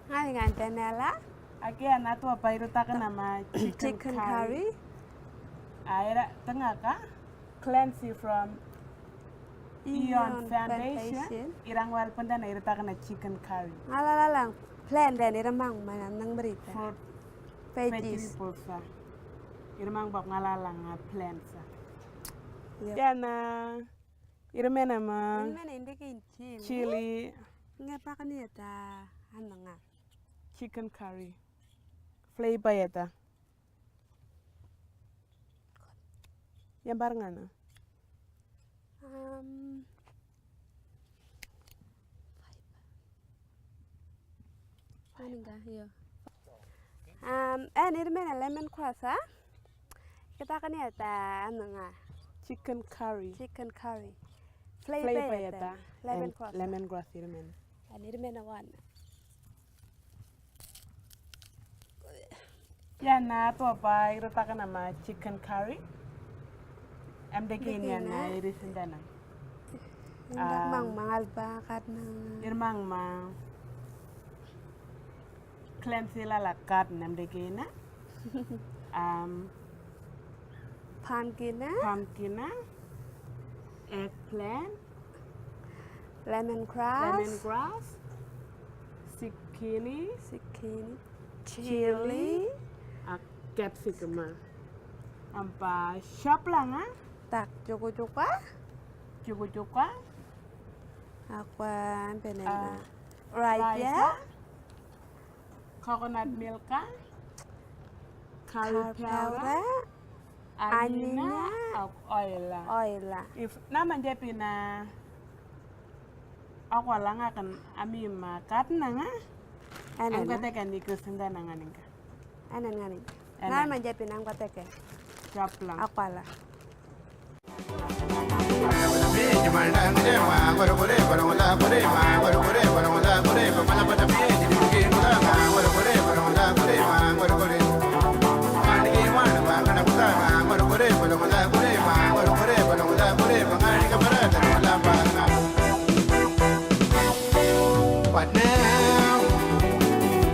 Ngai ngan tenela. Again, ato apa iruta ka nama Chicken curry. Aira tengah ka cleanse you from Eon Foundation. Irang wal panda na iruta ka na chicken curry. Ngalalang plan dan iremang manam nang berita. For Veggies. vegetables sa. Irmang bak ngalalang plants sa. Yep. Yana irme nama Mana indikin chili Ngapa kan ya ta ananga. chicken curry. Flavor ya ta. Yang barengan. Ini mana lemon kuasa. Kita kan ya ta ananga. Chicken curry. Chicken curry. Flavor ya ta. Lemon kuasa. Lemon grass irmen. Ini mana wan. Yana to apa iruta ka nama chicken curry. Am dekin yana irisindana. Indak mang mangal ba karena Irmang ma cleanse la kat nam dekina. pumpkin, Pumpkin, eggplant, lemongrass, zucchini, chili, capsicum. Ampa shop lang tak cukup-cukup. Cukup-cukup. Aqua penena. Right ya. Coconut milk, curry powder, Powder, anina, oil. oil. If naman jepi na ako lang akan ami makat na nga. Ang kata kan di kusenda na nga ningka. Anan ngani. Nama jadi pinang pateke. Chop lang. Aqua lah. But now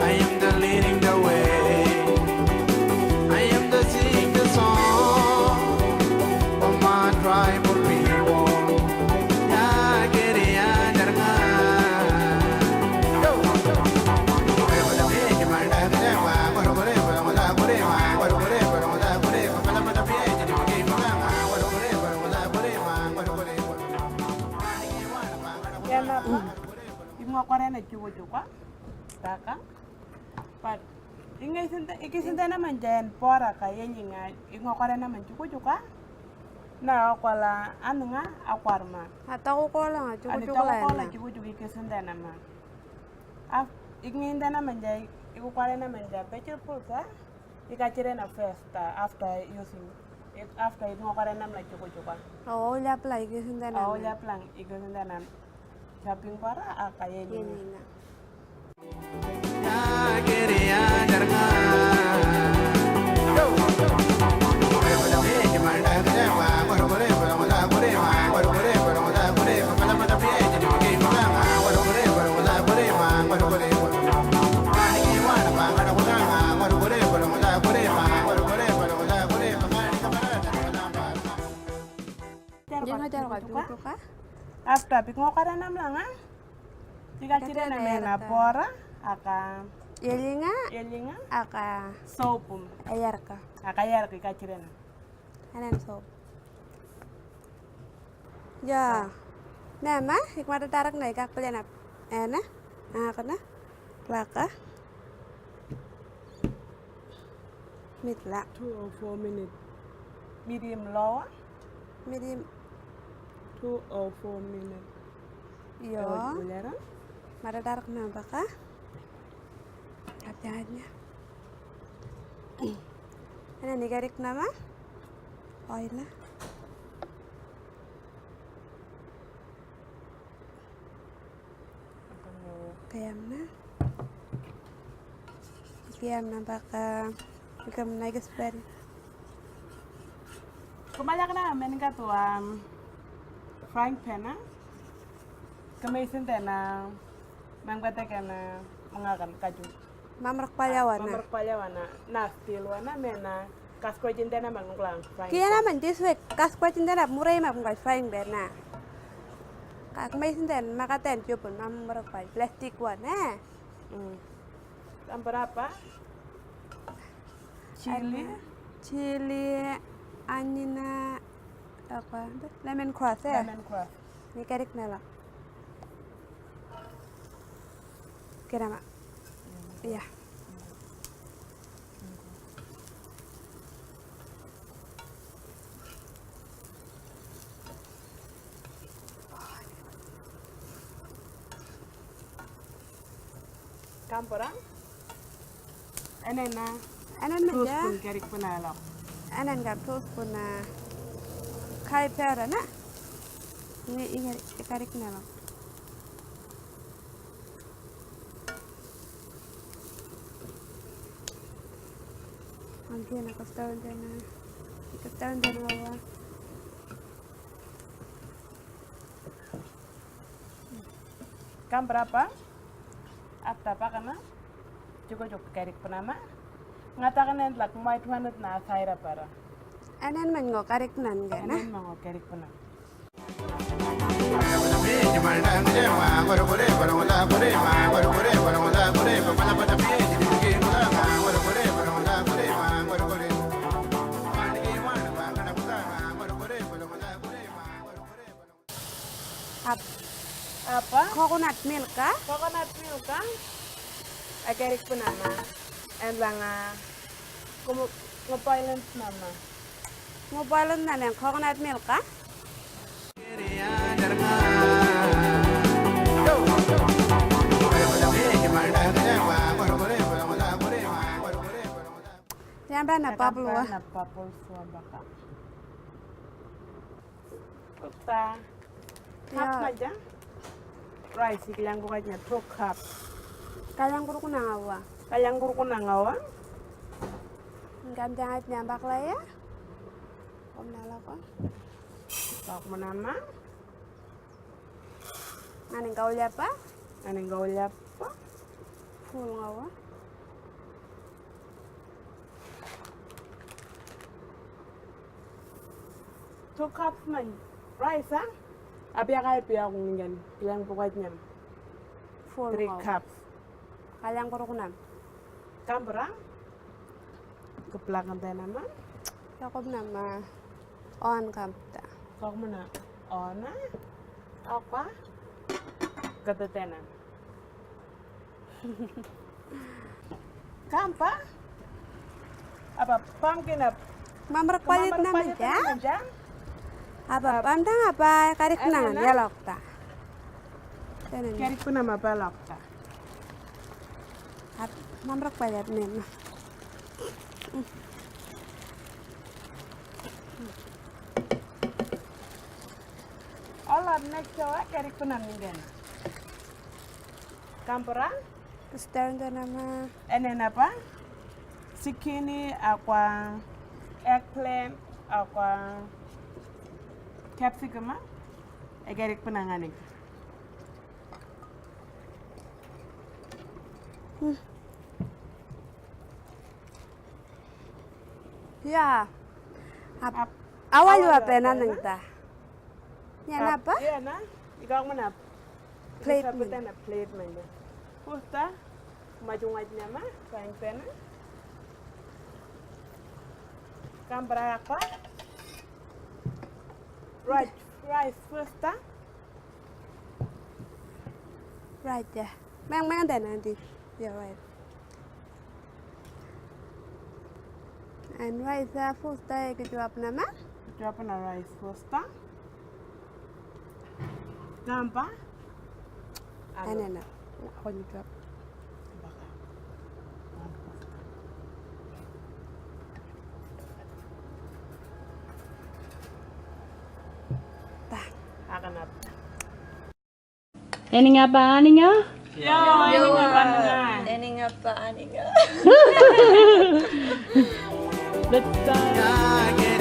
I am the leading the way. I am the sing the song of my tribal people. Ya quería darngan. Yo. Yan apa? Yung ako rin na chuko-chuko. Taka. But ikisinta naman dyan pora ka yan yung nga. Yung ako rin naman chuko-chuko. Na ako la ano nga akwarma. Atau ko lang, Ano cukup-cukup to ko lah. la chuko-chuko ikisinta naman. Ikinda naman dyan, ikukwara naman dyan. Vegetable ka. Ikachire na first after using it after yung ako rin naman chuko-chuko. Oh, lihat lah iki sundan. Oh, ya lang ikisinta naman. Shopping para kayen Ini yung na. Ya quería darngan. Yo. Jangan jalan ka cukup ka. After bingo ka na lang Jika cire na mena pora aka Yelinga aka soap ayar ka. aka yar ka cire na. Anan so. Ya. Nama hikmata tarak na ikak pelena. Ena. Kana. Laka. Mitla. 2 or 4 minutes. Medium low. Medium. 2 or 4 minutes. Yo. Boleh Mata tarak na baka. Katanya. Ana nigarik nama. Oil na. Kayam na baka. Ikam na igasbari. Kumayak na men ka to frying pan Kamay sinta na mangbata ka na mengakan kaju. Mamrak palyawan na. Mamar palyawana na stilwana mena kasko jintena manglang. Kia naman diswek kas kwa cindana murai ma bunga frying pan na. Kak mai sinden makaten jupun mamrak pal plastik wan na. Berapa? Chili anina apa lemon grass ya. Lemon grass. Ni karik nala. Kira mak. Iya. Kampura? Enena. Anan Terus meja. pun kerik penalok. Anan gak terus puna kai pera na. Ini ingat karik nala. Mungkin aku setahun dana. Ikut tahun dana bawa. Kam berapa? Apa karena cukup kerik penama ngatakan yang lak mai tuhanut na saira para Anan man ngo karik nan ga na. ini mau kerik penam apa Coconut milk ka? coconut milk kan kerik penama and langa kumu ngepoilen nama Mobile na yang coconut milk ka? Yang na Pablo. na papul suambaka Kota cup Ya. aja rice ilang bukanya 2 cup Kalang kuru kuna ngawa. kayang guru kuna ngawa Ngam jangat nyambak lah ya. Om nala ko. tak menama Nganing kau liapa? aneng gaul apa Full ngawa. two cups man rice ah abi akay piya kung yan ilang bukanya Full 3 ngawa. cups Kalang kuru kuna. kambra keplakan teh nama Yakob nama on kamta. kok mana ona apa ketetenan kampa apa pumpkin up Mamrak palit na meja. aja Apa pamdang apa karik Ano na na? ya lokta. Tanan. Kari ko na mapalak ka. Mamrak palit na. Olah next coba kari ko na minggan. Kampura, Terus tahun tu nama enen apa? Zucchini, aqua, eggplant, aqua, capsicum, kari ko na nga nih. ya. Ap- Awal awal juga juga pernah pernah. nengta. Ya apa? Iya na, ikaw mo na. Plate Isa pa na plate man yan. Pusta, majungad niya ma, kain pena. Kampra apa? Rice first ah. Right ya. Memang ada nanti. Ya right. And right there full stay kejuap nama. Drop na rice first ah. Kampa? Ano na. Ako kejuap. Baka. Tah. Akan apa? Ini ngapa nih ya? Yo, ini apa na? Ini ngapaan ini? Betul. Yeah,